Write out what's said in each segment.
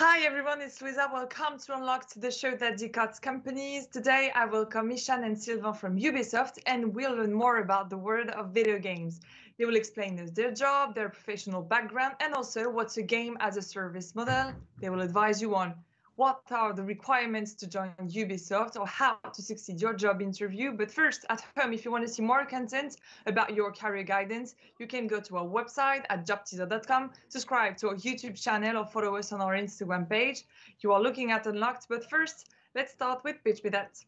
Hi everyone, it's Louisa. Welcome to Unlock, the show that decodes companies. Today I welcome Ishan and Sylvain from Ubisoft, and we'll learn more about the world of video games. They will explain us their job, their professional background, and also what's a game as a service model. They will advise you on what are the requirements to join Ubisoft or how to succeed your job interview. But first, at home, if you want to see more content about your career guidance, you can go to our website at jobteaser.com, subscribe to our YouTube channel, or follow us on our Instagram page. You are looking at Unlocked, but first, let's start with Pitch Me That.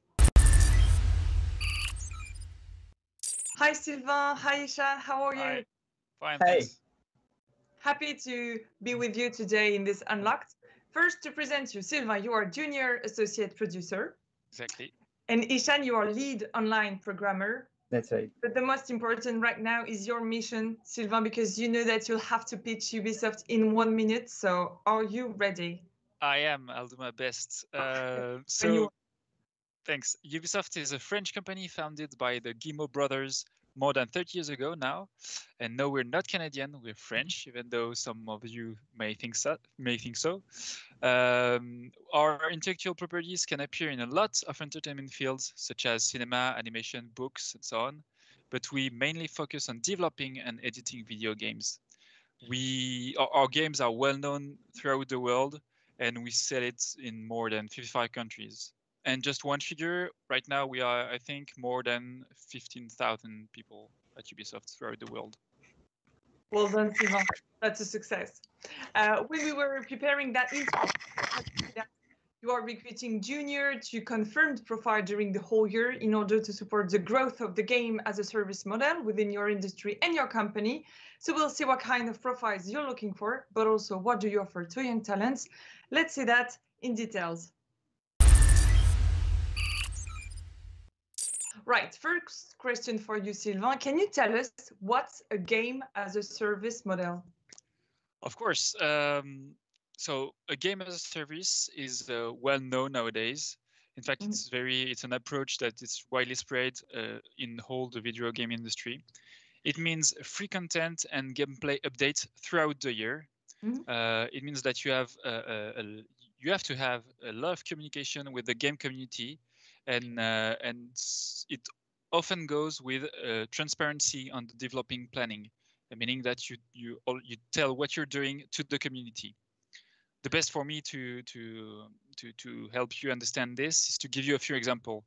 Hi, Sylvain. Hi, Ishan. How are you? Hi. Fine, Hey. thanks. Happy to be with you today in this Unlocked. First, to present you, Sylvain, you are junior associate producer. Exactly. And Ishan, you are lead online programmer. That's right. But the most important right now is your mission, Sylvain, because you know that you'll have to pitch Ubisoft in 1 minute. So are you ready? I am. I'll do my best. When you Thanks. Ubisoft is a French company founded by the Guillemot brothers more than 30 years ago now. And no, we're not Canadian. We're French, even though some of you may think so. Our intellectual properties can appear in a lot of entertainment fields, such as cinema, animation, books, and so on. But we mainly focus on developing and editing video games. Our games are well known throughout the world, and we sell it in more than 55 countries. And just one figure, right now we are, I think, more than 15,000 people at Ubisoft throughout the world. Well done, Sylvain. That's a success. When we were preparing that intro, you are recruiting junior to confirmed profile during the whole year in order to support the growth of the game as a service model within your industry and your company. So we'll see what kind of profiles you're looking for, but also what do you offer to young talents. Let's see that in details. Right, first question for you, Sylvain. Can you tell us what's a game as a service model? Of course. So a game as a service is well known nowadays. In fact, it's an approach that is widely spread in the whole the video game industry. It means free content and gameplay updates throughout the year. It means that you have to have a lot of communication with the game community, and it often goes with transparency on the developing planning, meaning that you tell what you're doing to the community. The best for me to help you understand this is to give you a few examples.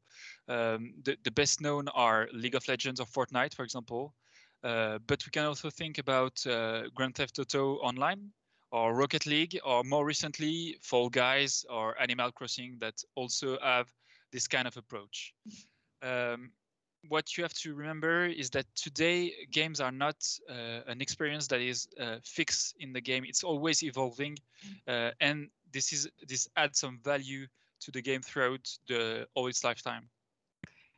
The best known are League of Legends or Fortnite, for example. But we can also think about Grand Theft Auto Online, or Rocket League, or more recently, Fall Guys or Animal Crossing, that also have this kind of approach. What you have to remember is that today games are not an experience that is fixed in the game. It's always evolving, and this adds some value to the game throughout all its lifetime.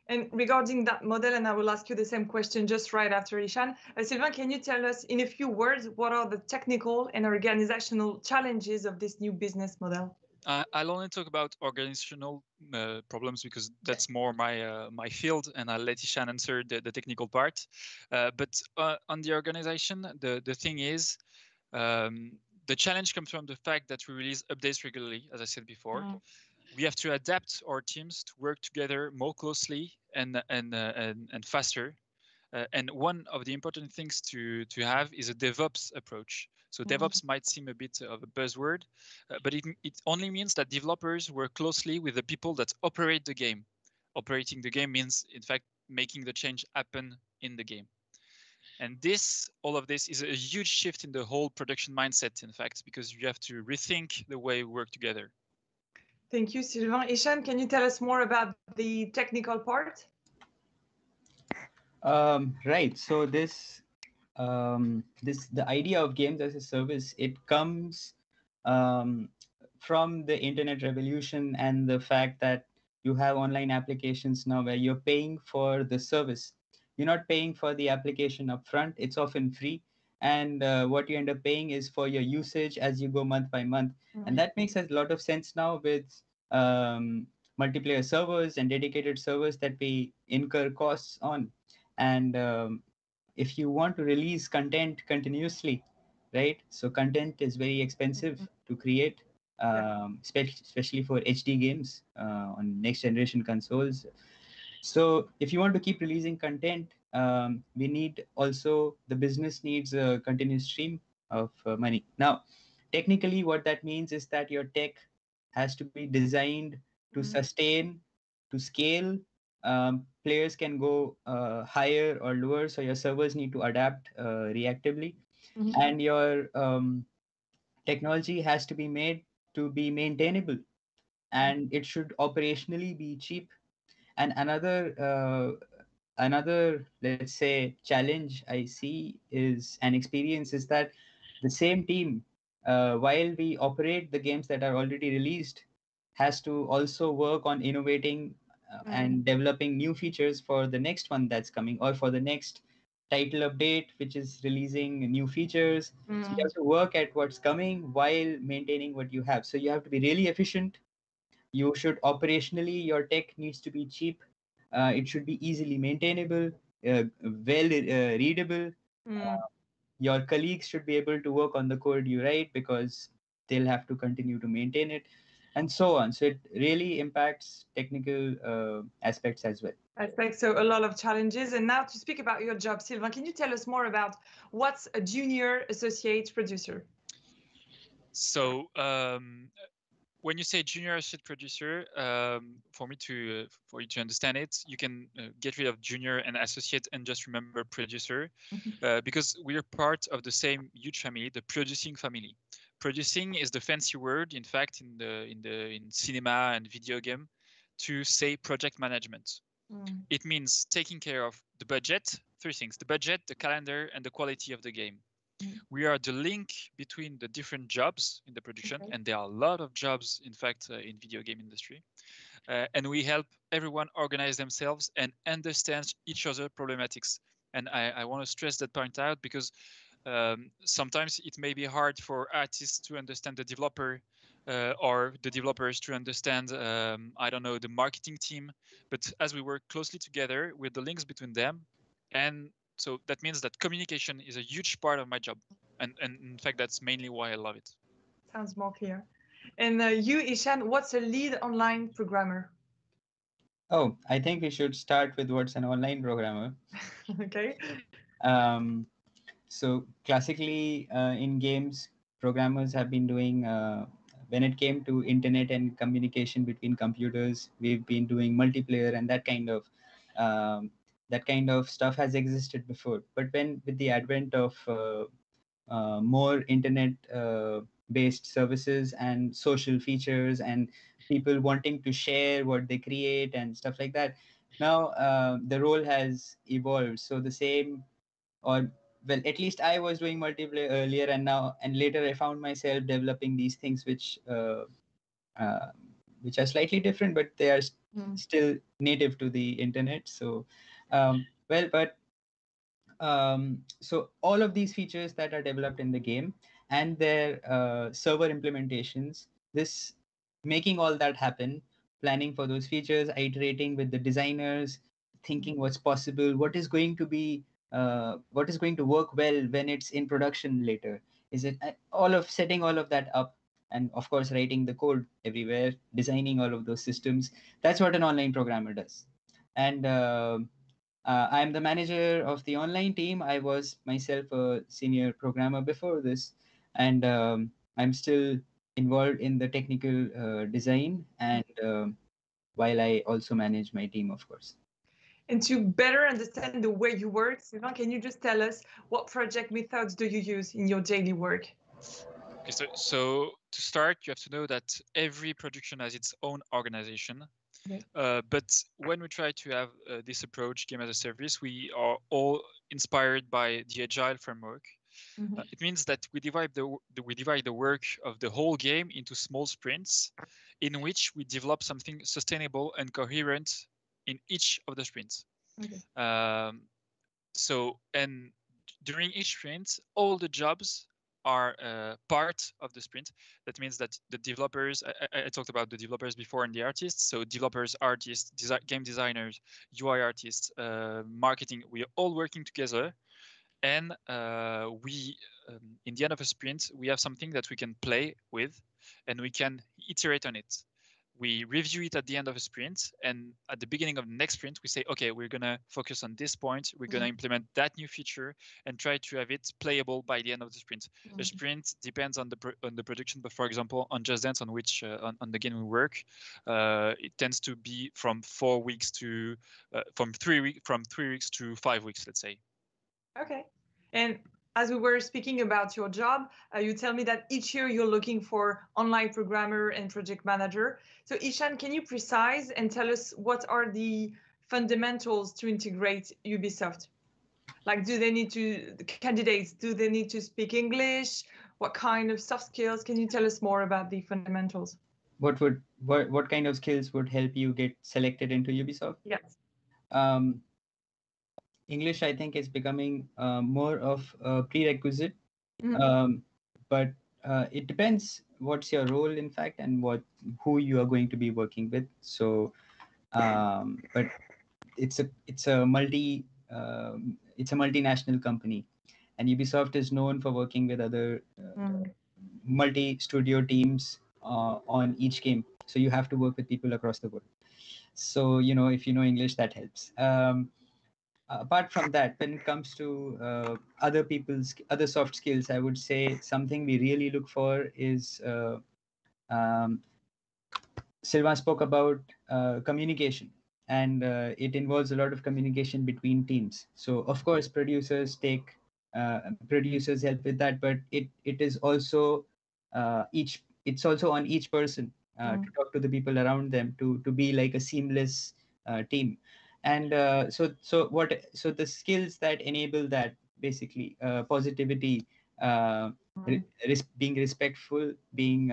And regarding that model, and I will ask you the same question just right after Ishan. Sylvain, can you tell us in a few words what are the technical and organizational challenges of this new business model? I'll only talk about organizational problems because that's more my field, and I'll let Ishan answer the technical part. But on the organization, the thing is, the challenge comes from the fact that we release updates regularly, as I said before. We have to adapt our teams to work together more closely and faster. And one of the important things to have is a DevOps approach. So DevOps might seem a bit of a buzzword, but it only means that developers work closely with the people that operate the game. Operating the game means, in fact, making the change happen in the game. And all of this is a huge shift in the whole production mindset, in fact, because you have to rethink the way we work together. Thank you, Sylvain. Ishan, can you tell us more about the technical part? Right. So the idea of games as a service, it comes from the internet revolution and the fact that you have online applications now where you're paying for the service. You're not paying for the application upfront. It's often free. And what you end up paying is for your usage as you go month by month. And that makes a lot of sense now with multiplayer servers and dedicated servers that we incur costs on. And if you want to release content continuously, right? So content is very expensive to create. especially for HD games on next generation consoles. So if you want to keep releasing content, we need also, the business needs a continuous stream of money. Now, technically, what that means is that your tech has to be designed to sustain, to scale. Players can go higher or lower, so your servers need to adapt reactively, and your technology has to be made to be maintainable, and it should operationally be cheap. And another, let's say, challenge I see is an experience is that the same team, while we operate the games that are already released, has to also work on innovating and developing new features for the next one that's coming, or for the next title update which is releasing new features. So you have to work at what's coming while maintaining what you have. So you have to be really efficient. You should operationally, your tech needs to be cheap. It should be easily maintainable, well readable. Your colleagues should be able to work on the code you write because they'll have to continue to maintain it, and so on. So it really impacts technical aspects as well. Aspects, so a lot of challenges. And now to speak about your job, Sylvain, can you tell us more about what's a junior associate producer? So when you say junior associate producer, for you to understand it, you can get rid of junior and associate and just remember producer, because we are part of the same huge family, the producing family. Producing is the fancy word, in fact, in cinema and video game, to say project management. It means taking care of the budget, three things: the budget, the calendar, and the quality of the game. We are the link between the different jobs in the production, and there are a lot of jobs, in fact, in video game industry. And we help everyone organize themselves and understand each other problematics. And I want to stress that point out because sometimes it may be hard for artists to understand the developer, or the developers to understand, I don't know, the marketing team. But as we work closely together with the links between them, and so that means that communication is a huge part of my job. And in fact, that's mainly why I love it. Sounds more clear. And you, Ishan, what's a lead online programmer? Oh, I think we should start with what's an online programmer. Okay. So classically, in games, programmers have been doing, when it came to internet and communication between computers, we've been doing multiplayer, and that kind of stuff has existed before. But when, with the advent of more internet based services and social features and people wanting to share what they create and stuff like that, now the role has evolved. So the same, or well, at least I was doing multiplayer earlier, and later I found myself developing these things which are slightly different, but they are still native to the internet. So so all of these features that are developed in the game and their server implementations, this making all that happen, planning for those features, iterating with the designers, thinking what's possible, what is going to work well when it's in production later. Is it setting all of that up, and of course writing the code everywhere, designing all of those systems. That's what an online programmer does. And I'm the manager of the online team. I was myself a senior programmer before this, and I'm still involved in the technical design, and while I also manage my team, of course. And to better understand the way you work, Sylvain, can you just tell us what project methods do you use in your daily work? Okay, so to start, you have to know that every production has its own organization. But when we try to have this approach, game as a service, we are all inspired by the agile framework. It means that we divide the work of the whole game into small sprints, in which we develop something sustainable and coherent in each of the sprints. So, and during each sprint, all the jobs are part of the sprint. That means that the developers, I talked about the developers before and the artists. So developers, artists, game designers, UI artists, marketing, we are all working together. And we in the end of a sprint, we have something that we can play with, and we can iterate on it. We review it at the end of a sprint, and at the beginning of the next sprint, we say, okay, we're gonna focus on this point. We're gonna implement that new feature and try to have it playable by the end of the sprint. A sprint depends on the production, but for example, on Just Dance, on which on the game we work, it tends to be from 4 weeks to from 3 weeks to 5 weeks, let's say. Okay. And as we were speaking about your job, you tell me that each year you're looking for online programmer and project manager. So Ishan, can you precise and tell us what are the fundamentals to integrate Ubisoft? Like, do they need to, the candidates, do they need to speak English? What kind of soft skills? Can you tell us more about the fundamentals? What kind of skills would help you get selected into Ubisoft? Yes. English, I think, is becoming more of a prerequisite, but it depends what's your role, in fact, and who you are going to be working with. So, but it's a multinational company, and Ubisoft is known for working with other multi-studio teams on each game. So you have to work with people across the world. So if you know English, that helps. Apart from that, when it comes to other soft skills, I would say something we really look for is Sylvain spoke about communication, and it involves a lot of communication between teams. So of course producers help with that, but it is also it's also on each person to talk to the people around them to be like a seamless team. And so the skills that enable that, basically positivity, being respectful, being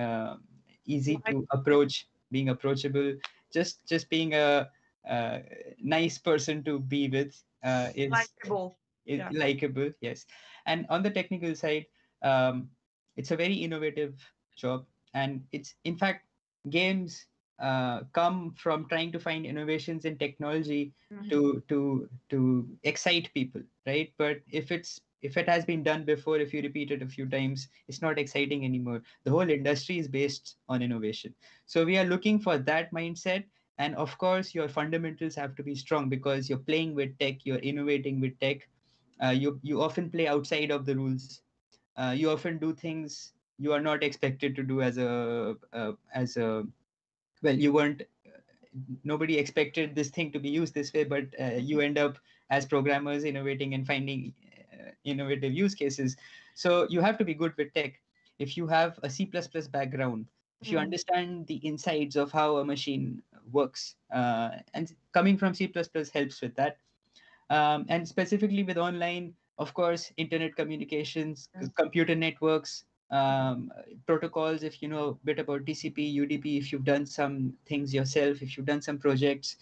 easy to approach, being approachable, just being a nice person to be with, is Likeable. likable, yes. And on the technical side, it's a very innovative job, and it's, in fact, games come from trying to find innovations in technology to excite people, right? But if it has been done before, if you repeat it a few times, it's not exciting anymore. The whole industry is based on innovation. So we are looking for that mindset. And of course, your fundamentals have to be strong, because you're playing with tech, you're innovating with tech. You often play outside of the rules. You often do things you are not expected to do as a well, you weren't nobody expected this thing to be used this way, but you end up as programmers innovating and finding innovative use cases. So you have to be good with tech. If you have a C++ background, if you understand the insides of how a machine works, and coming from C++ helps with that. And specifically with online, of course, internet communications, computer networks, protocols. If you know a bit about TCP, UDP, if you've done some things yourself, if you've done some projects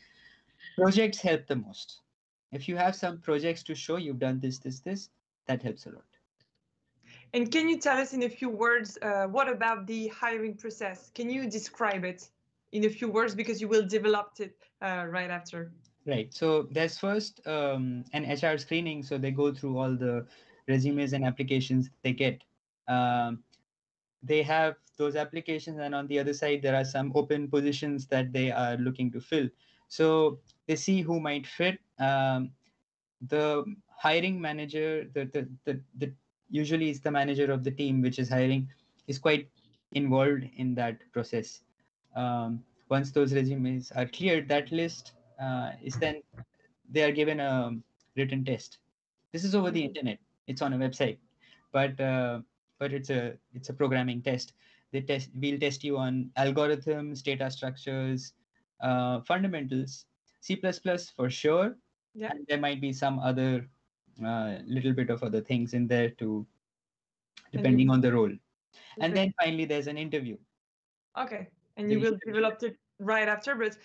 help the most. If you have some projects to show you've done this, that helps a lot. And can you tell us in a few words, what about the hiring process? Can you describe it in a few words, because you will develop it right after? Right. So there's first an HR screening. So they go through all the resumes and applications they get. They have those applications, and on the other side, there are some open positions that they are looking to fill. So they see who might fit. The hiring manager, the usually is the manager of the team which is hiring, is quite involved in that process. Once those resumes are cleared, that list is then they are given a written test. This is over the internet. It's on a website, but it's a programming test. We'll test you on algorithms, data structures, fundamentals, C++ for sure. Yeah. And there might be some other little bit of other things in there too, depending on the role. And then finally there's an interview. Okay. And you will develop it right after, but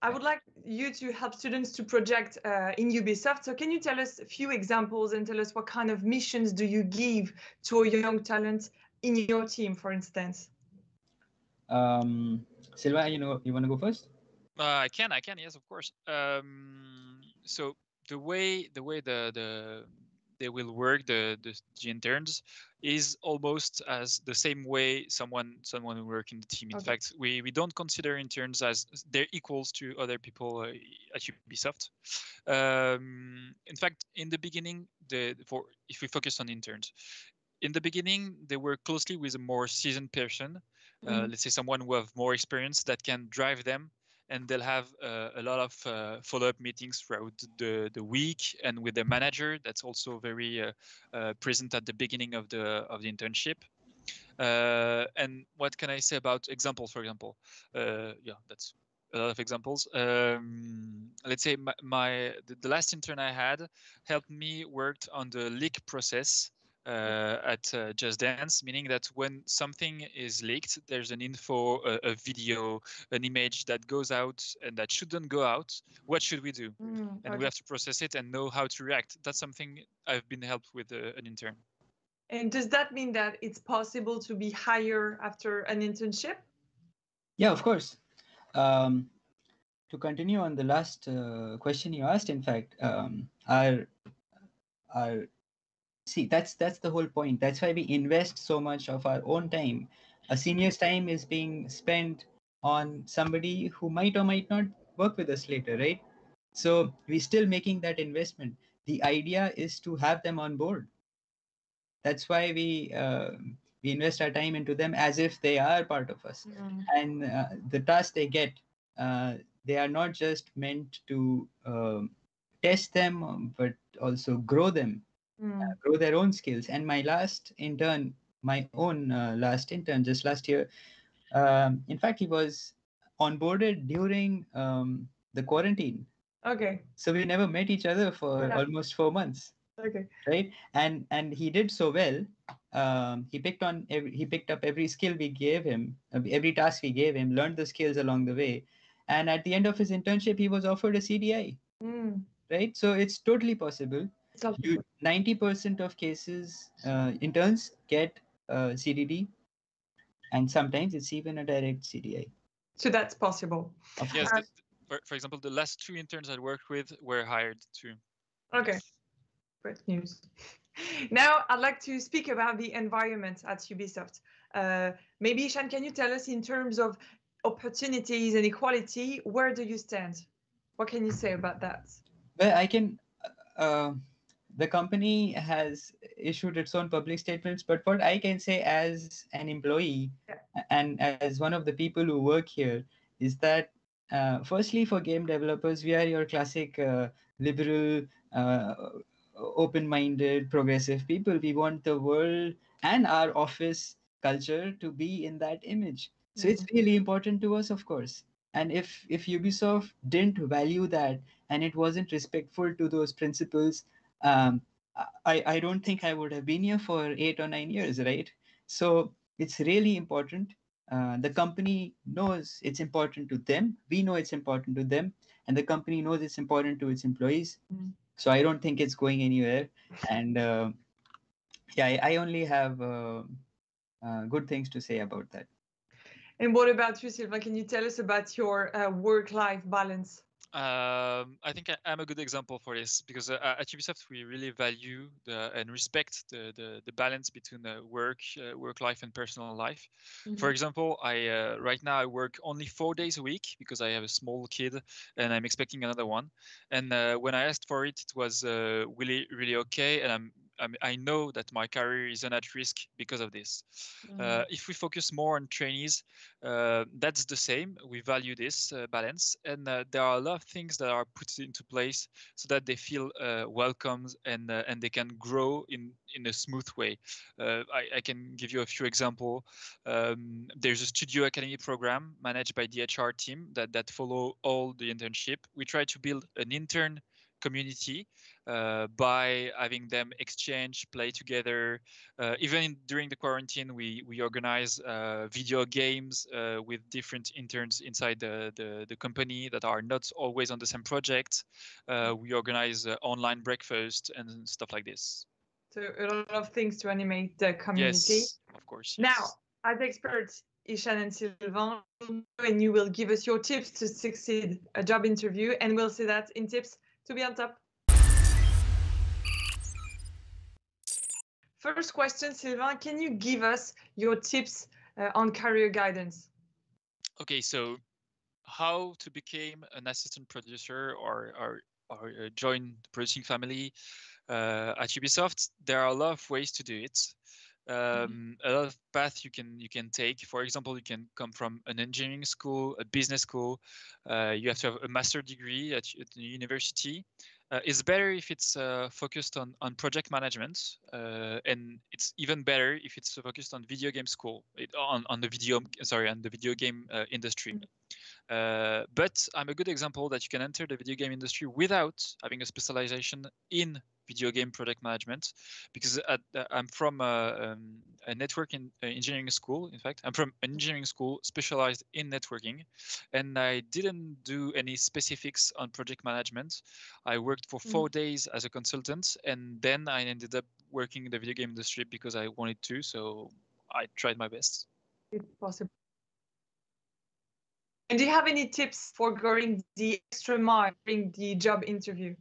I would like you to help students to project in Ubisoft. So can you tell us a few examples and tell us what kind of missions do you give to a young talent in your team, for instance? Sylvain, you want to go first? I can, yes, of course. So the way the they will work, the interns, is almost as the same way someone will work in the team. In fact, we don't consider interns as they're equals to other people at Ubisoft. In fact, in the beginning, if we focus on interns, in the beginning, they work closely with a more seasoned person, let's say someone who have more experience that can drive them, and they'll have a lot of follow-up meetings throughout the week, and with the manager. That's also very present at the beginning of the internship. And what can I say about examples? For example, yeah, that's a lot of examples. Let's say the last intern I had helped me worked on the leak process at Just Dance, meaning that when something is leaked, there's an info, a video, an image that goes out and that shouldn't go out. What should we do? And we have to process it and know how to react. That's something I've been helped with an intern. And does that mean that it's possible to be hired after an internship? Yeah, of course. To continue on the last question you asked, in fact, see, that's the whole point. That's why we invest so much of our own time. A senior's time is being spent on somebody who might or might not work with us later, right? So we're still making that investment. The idea is to have them on board. That's why we invest our time into them as if they are part of us. And the tasks they get, they are not just meant to test them, but also grow them. Grow their own skills. And my last intern, just last year, in fact, he was onboarded during the quarantine. Okay. So we never met each other for almost 4 months. Okay. Right. And he did so well. He picked up every skill we gave him, every task we gave him, learned the skills along the way. And at the end of his internship, he was offered a CDI. Right. So it's totally possible. 90% of cases, interns get CDD, and sometimes it's even a direct CDI. So that's possible. Yes. For example, the last 2 interns I worked with were hired too. Okay. Great news. Now, I'd like to speak about the environment at Ubisoft. Maybe, Ishan, can you tell us in terms of opportunities and equality, where do you stand? What can you say about that? Well, I can... the company has issued its own public statements, but what I can say as an employee and as one of the people who work here is that, firstly, for game developers, we are your classic liberal, open-minded, progressive people. We want the world and our office culture to be in that image. So it's really important to us, of course. And if Ubisoft didn't value that and it wasn't respectful to those principles, I don't think I would have been here for 8 or 9 years, right? So it's really important. The company knows it's important to them. We know it's important to them. And the company knows it's important to its employees. So I don't think it's going anywhere. And I only have good things to say about that. And what about you, Sylvain? Can you tell us about your work-life balance? I think I'm a good example for this because at Ubisoft we really value and respect the balance between work life and personal life. For example, I right now I work only 4 days a week because I have a small kid and I'm expecting another one. And when I asked for it, it was really okay, and I know that my career isn't at risk because of this. If we focus more on trainees, that's the same. We value this balance, and there are a lot of things that are put into place so that they feel welcomed and they can grow in a smooth way. I can give you a few examples. There's a Studio Academy program managed by the HR team that follow all the internship. We try to build an intern community by having them exchange, play together. Even during the quarantine, we organize video games with different interns inside the company that are not always on the same project. We organize online breakfast and stuff like this. So a lot of things to animate the community. Yes, of course. Yes. Now, as experts, Ishan and Sylvain, and you will give us your tips to succeed a job interview, and we'll see that in tips to be on top. First question, Sylvain, can you give us your tips on career guidance? Okay, so how to become an assistant producer or join the producing family at Ubisoft? There are a lot of ways to do it. A lot of paths you can take. For example, you can come from an engineering school, a business school. You have to have a master's degree at the university. It's better if it's focused on project management, and it's even better if it's focused on video game school, on the video game industry. But I'm a good example that you can enter the video game industry without having a specialization in video game product management, because I'm from a network engineering school. In fact, I'm from an engineering school specialized in networking, and I didn't do any specifics on project management. I worked for 4 days as a consultant, and then I ended up working in the video game industry because I wanted to, so I tried my best. If possible. And do you have any tips for going the extra mile during the job interview?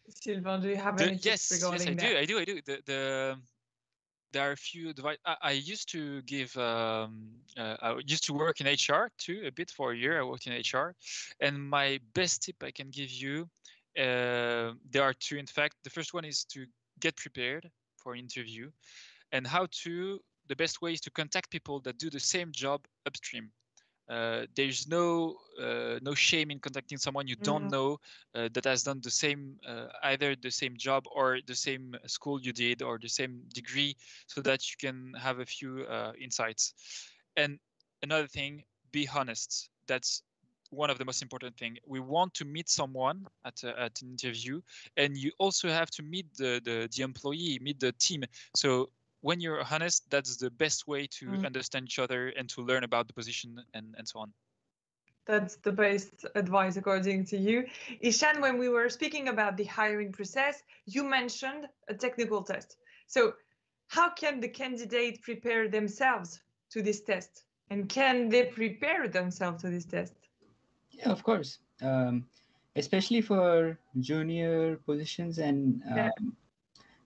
Sylvain, do you have any tips regarding that? Yes, I do. There are a few advice. I used to give. I used to work in HR too a bit for a year. I worked in HR, and my best tip I can give you, there are two. In fact, the first one is to get prepared for an interview, and the best way is to contact people that do the same job upstream. There's no shame in contacting someone you don't know that has done the same either the same job or the same school you did or the same degree, so that you can have a few insights. And another thing, be honest. That's one of the most important thing. We want to meet someone at an interview, and you also have to meet the employee, meet the team. So when you're honest, that's the best way to understand each other and to learn about the position and so on. That's the best advice according to you. Ishan, when we were speaking about the hiring process, you mentioned a technical test. So how can the candidate prepare themselves to this test? And can they prepare themselves to this test? Yeah, of course. Especially for junior positions and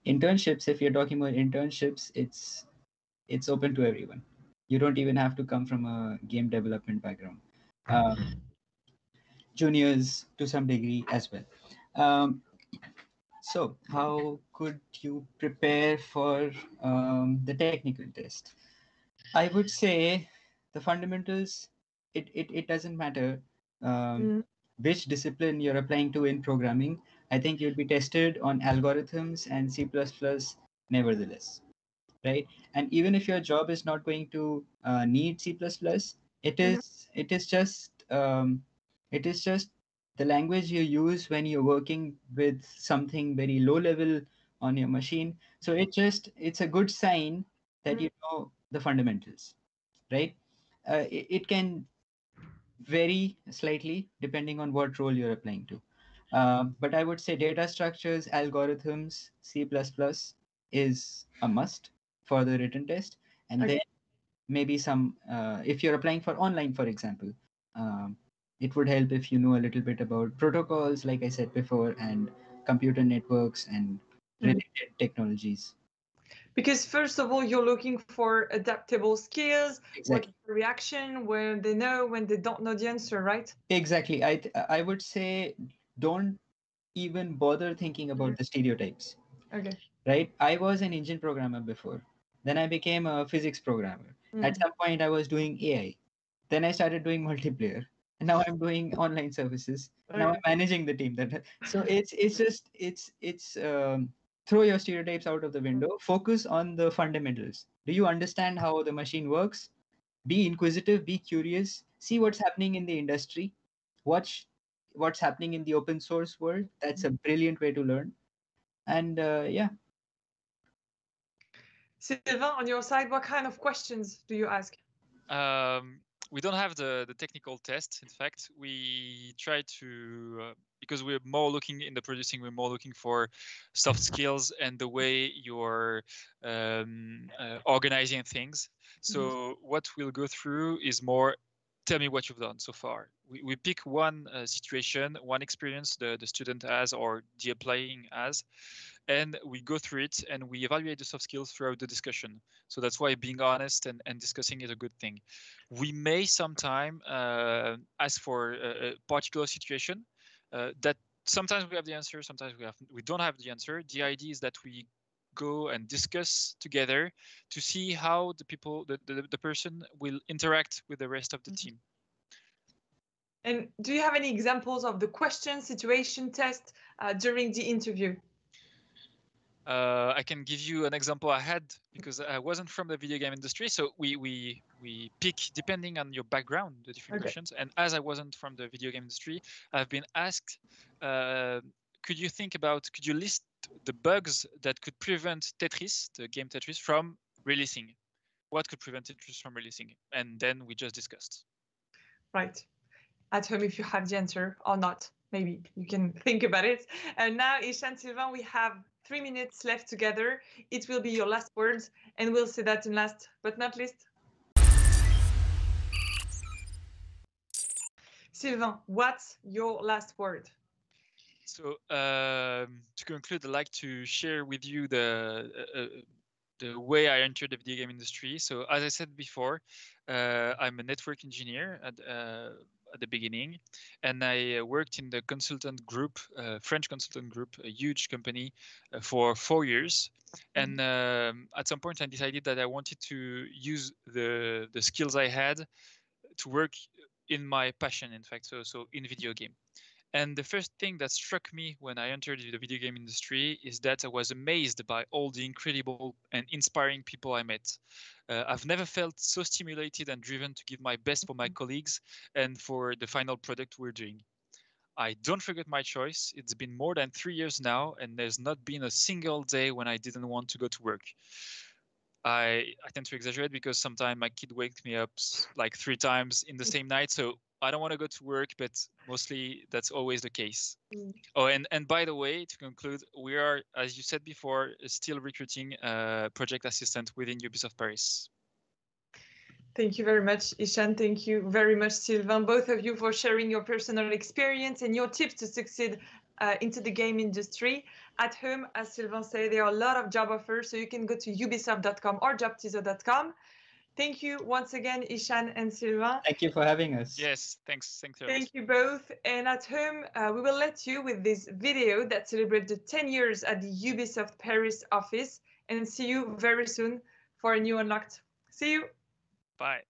internships. If you're talking about internships, it's open to everyone. You don't even have to come from a game development background. Juniors to some degree as well. So how could you prepare for the technical test? I would say the fundamentals, it doesn't matter which discipline you're applying to in programming. I think you'll be tested on algorithms and C++ nevertheless, right? And even if your job is not going to need C++, it is just the language you use when you're working with something very low level on your machine. So it's a good sign that you know the fundamentals, right? It can vary slightly depending on what role you're applying to. But I would say data structures, algorithms, C++ is a must for the written test. And then maybe some, if you're applying for online, for example, it would help if you know a little bit about protocols, like I said before, and computer networks and related technologies. Because first of all, you're looking for adaptable skills, Exactly. what reaction, when they know, when they don't know the answer, right? Exactly. I would say don't even bother thinking about the stereotypes. Okay. Right? I was an engine programmer before. Then I became a physics programmer. At some point, I was doing AI. Then I started doing multiplayer. And now I'm doing online services. Now I'm managing the team. So it's throw your stereotypes out of the window. Focus on the fundamentals. Do you understand how the machine works? Be inquisitive. Be curious. See what's happening in the industry. Watch what's happening in the open source world. That's a brilliant way to learn. And yeah. Sylvain, on your side, what kind of questions do you ask? We don't have the technical test. In fact, we try to, because we're more looking in the producing, we're more looking for soft skills and the way you're organizing things. So what we'll go through is more, tell me what you've done so far. We pick one situation, one experience the student has or the applying has, and we go through it and we evaluate the soft skills throughout the discussion. So that's why being honest and discussing is a good thing. We may sometime ask for a particular situation that sometimes we have the answer, sometimes we don't have the answer. The idea is that we go and discuss together to see how the person will interact with the rest of the team. And do you have any examples of the question situation test during the interview? I can give you an example I had because I wasn't from the video game industry. So we pick depending on your background, the different questions. And as I wasn't from the video game industry, I've been asked, could you list the bugs that could prevent Tetris, the game Tetris, from releasing? What could prevent Tetris from releasing? And then we just discussed. Right. At home, if you have the answer or not, maybe you can think about it. And now, Ishan, Sylvain, we have 3 minutes left together. It will be your last words, and we'll say that in last but not least. Sylvain, what's your last word? So to conclude, I'd like to share with you the way I entered the video game industry. So as I said before, I'm a network engineer at the beginning, and I worked in the consultant group, French consultant group, a huge company, for 4 years. And at some point, I decided that I wanted to use the skills I had to work in my passion, in fact, so in video game. And the first thing that struck me when I entered the video game industry is that I was amazed by all the incredible and inspiring people I met. I've never felt so stimulated and driven to give my best for my colleagues and for the final product we're doing. I don't regret my choice. It's been more than 3 years now, and there's not been a single day when I didn't want to go to work. I tend to exaggerate because sometimes my kid wakes me up like 3 times in the same night. So I don't want to go to work, but mostly that's always the case. Oh, and by the way, to conclude, we are, as you said before, still recruiting a project assistant within Ubisoft Paris. Thank you very much, Ishan. Thank you very much, Sylvain, both of you, for sharing your personal experience and your tips to succeed into the game industry. At home, as Sylvain said, there are a lot of job offers, so you can go to ubisoft.com or jobteaser.com. Thank you once again, Ishan and Sylvain. Thank you for having us. Yes, thanks. Thank you both. And at home, we will let you with this video that celebrates the 10 years at the Ubisoft Paris office, and see you very soon for a new Unlocked. See you. Bye.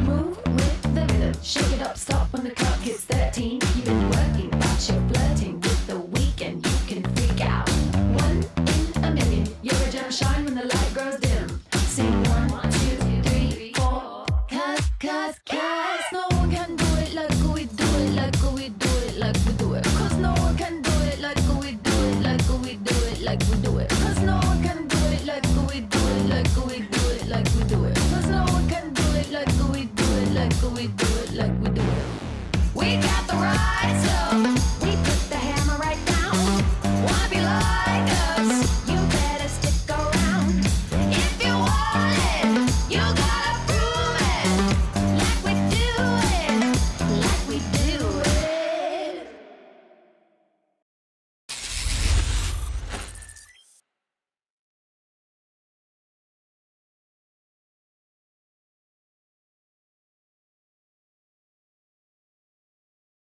Move with the rhythm, shake it up, stop when the clock hits 13. You've been working, but you're flirting with the weekend. You can freak out. 1 in a million. You're a gem, shine when the light grows dim. Sing 1, 2, 3, 4. Cause no one can do it like we do it, like we do it, like we do it. Cause no one can do it like we do it, like we do it, like we do it. Cause no one can do it like we do it, like we do it, like we do it. Cause no one can do it like we do it, like we do it, like we do it. We got the right stuff.